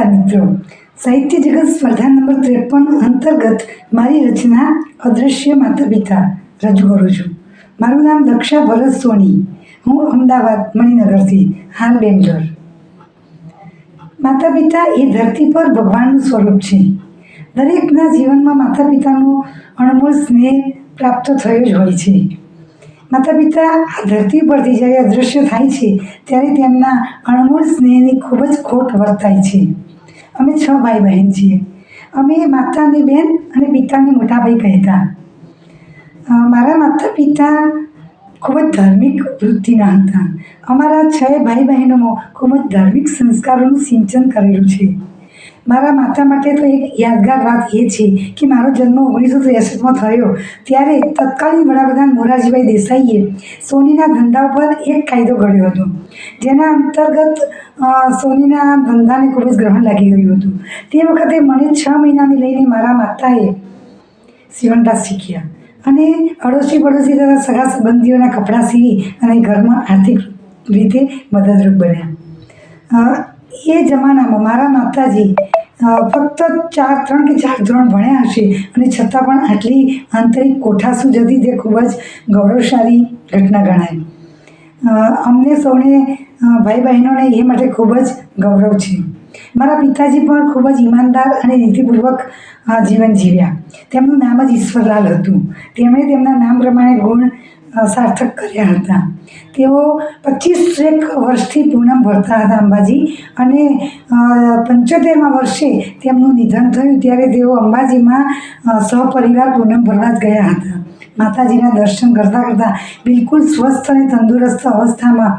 નમસ્કાર મિત્રો, સાહિત્ય જગત સ્પર્ધા નંબર 53 અંતર્ગત મારી રચના અદ્રશ્ય માતા પિતા રજૂ કરું છું. મારું નામ દક્ષા ભરત સોની. હું અમદાવાદ મણિનગરથી હાલ બેંગ્લોર. માતા પિતા એ ધરતી પર ભગવાનનું સ્વરૂપ છે. દરેકના જીવનમાં માતા પિતાનું અણમોલ સ્નેહ પ્રાપ્ત થયો જ હોય છે. માતા પિતા આ ધરતી પરથી જ્યારે અદૃશ્ય થાય છે ત્યારે તેમના અણમોલ સ્નેહની ખૂબ જ ખોટ વર્તાય છે. અમે 6 ભાઈ બહેન છીએ. અમે માતાની બેન અને પિતાની મોટા ભાઈ કહેતા. મારા માતા પિતા ખૂબ જ ધાર્મિક વૃત્તિના હતા. અમારા 6 ભાઈ બહેનોમાં ખૂબ જ ધાર્મિક સંસ્કારોનું સિંચન કરેલું છે. મારા માતા માટે તો એક યાદગાર વાત એ છે કે મારો જન્મ 1963માં થયો ત્યારે તત્કાલીન વડાપ્રધાન મોરારજીભાઈ દેસાઈએ સોનીના ધંધા ઉપર એક કાયદો ઘડ્યો હતો, જેના અંતર્ગત સોનીના ધંધાને ખૂબ જ ગ્રહણ લાગી ગયું હતું. તે વખતે મને 6 મહિનાની લઈને મારા માતાએ સીવણકામ શીખ્યા અને અડોશી પડોશી તથા સગા સંબંધીઓના કપડાં સીવી અને ઘરમાં આર્થિક રીતે મદદરૂપ બન્યા. એ જમાનામાં મારા માતાજી ફક્ત 3 કે 4 ધોરણ ભણ્યા હશે અને છતાં પણ આટલી આંતરિક કોઠાસૂઝ હતી, તે ખૂબ જ ગૌરવશાળી ઘટના ગણાય. અમને સૌને ભાઈ બહેનોને એ માટે ખૂબ જ ગૌરવ છે. મારા પિતાજી પણ ખૂબ જ ઈમાનદાર અને નીતિપૂર્વક જીવન જીવ્યા. તેમનું નામ જ ઈશ્વરલાલ હતું. તેમણે તેમના નામ પ્રમાણે ગુણ સાર્થક કર્યા હતા. તેઓ 25 વર્ષથી પૂનમ ભરતા હતા અંબાજી, અને 75મા વર્ષે તેમનું નિધન થયું ત્યારે તેઓ અંબાજીમાં સહપરિવાર પૂનમ ભરવા જ ગયા હતા. માતાજીના દર્શન કરતાં કરતાં બિલકુલ સ્વસ્થ અને તંદુરસ્ત અવસ્થામાં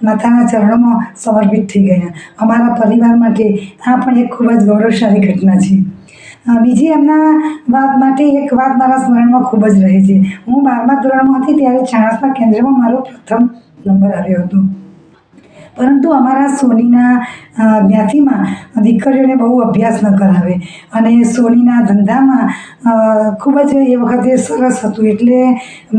માતાના ચરણોમાં સમર્પિત થઈ ગયા. અમારા પરિવાર માટે આ પણ એક ખૂબ જ ગૌરવશાળી ઘટના છે. બીજી એમના વાત માટે એક વાત મારા સ્મરણમાં ખૂબ જ રહે છે. હું 12મા ધોરણમાં હતી ત્યારે ચાણસ્મા કેન્દ્રમાં મારો પ્રથમ નંબર આવ્યો હતો. પરંતુ અમારા સોનીના જ્ઞાતિમાં દીકરીઓને બહુ અભ્યાસ ન કરાવે અને સોનીના ધંધામાં ખૂબ જ એ વખતે સરસ હતું, એટલે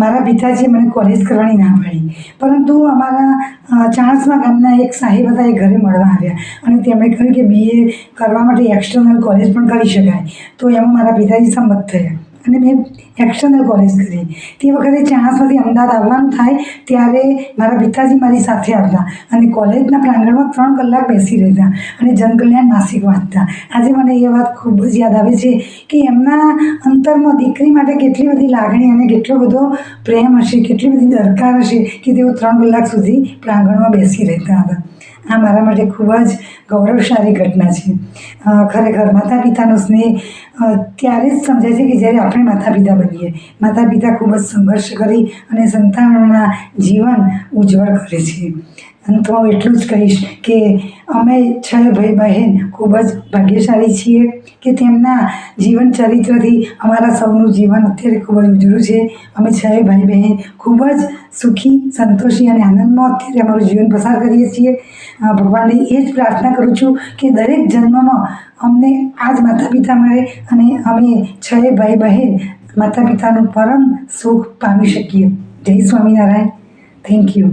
મારા પિતાજીએ મને કોલેજ કરવાની ના પાડી. પરંતુ અમારા ચાણસ્મા ગામના એક સાહેબ હતા, એ ઘરે મળવા આવ્યા અને તેમણે કહ્યું કે BA કરવા માટે એક્સટર્નલ કોલેજ પણ કરી શકાય. તો એમાં મારા પિતાજી સંમત થયા અને મેં એક્સટર્નલ કોલેજ કરી. તે વખતે ચાણસ્માથી અમદાવાદ આવવાનું થાય ત્યારે મારા પિતાજી મારી સાથે આવતા અને કોલેજના પ્રાંગણમાં 3 કલાક બેસી રહેતા અને જનકલ્યાણ માસિક વાંચતા. આજે મને એ વાત ખૂબ જ યાદ આવે છે કે એમના અંતરમાં દીકરી માટે કેટલી બધી લાગણી અને કેટલો બધો પ્રેમ હશે, કેટલી બધી દરકાર હશે કે તેઓ 3 કલાક સુધી પ્રાંગણમાં બેસી રહેતા હતા. આ મારા માટે ખૂબ જ ગૌરવશાળી ઘટના છે. ખરેખર માતા પિતાનો સ્નેહ ત્યારે જ સમજાય છે કે જ્યારે આપણે માતા પિતા બનીએ. માતા પિતા ખૂબ જ સંઘર્ષ કરી અને સંતાનોના જીવન ઉજ્જવળ કરે છે. અંતમાં હું એટલું જ કહીશ કે અમે 6 ભાઈ બહેન ખૂબ જ ભાગ્યશાળી છીએ કે તેમના જીવન ચરિત્રથી અમારા સૌનું જીવન અત્યારે ખૂબ જ ઉજળું છે. અમે 6 ભાઈ બહેન ખૂબ જ સુખી, સંતોષી અને આનંદમાં અત્યારે અમારું જીવન પસાર કરીએ છીએ. ભગવાનને એ જ પ્રાર્થના કરું છું કે દરેક જન્મમાં અમને આ જ માતા પિતા મળે અને અમે 6 ભાઈ બહેન માતા પિતાનું પરમ સુખ પામી શકીએ. જય સ્વામિનારાયણ. Thank you.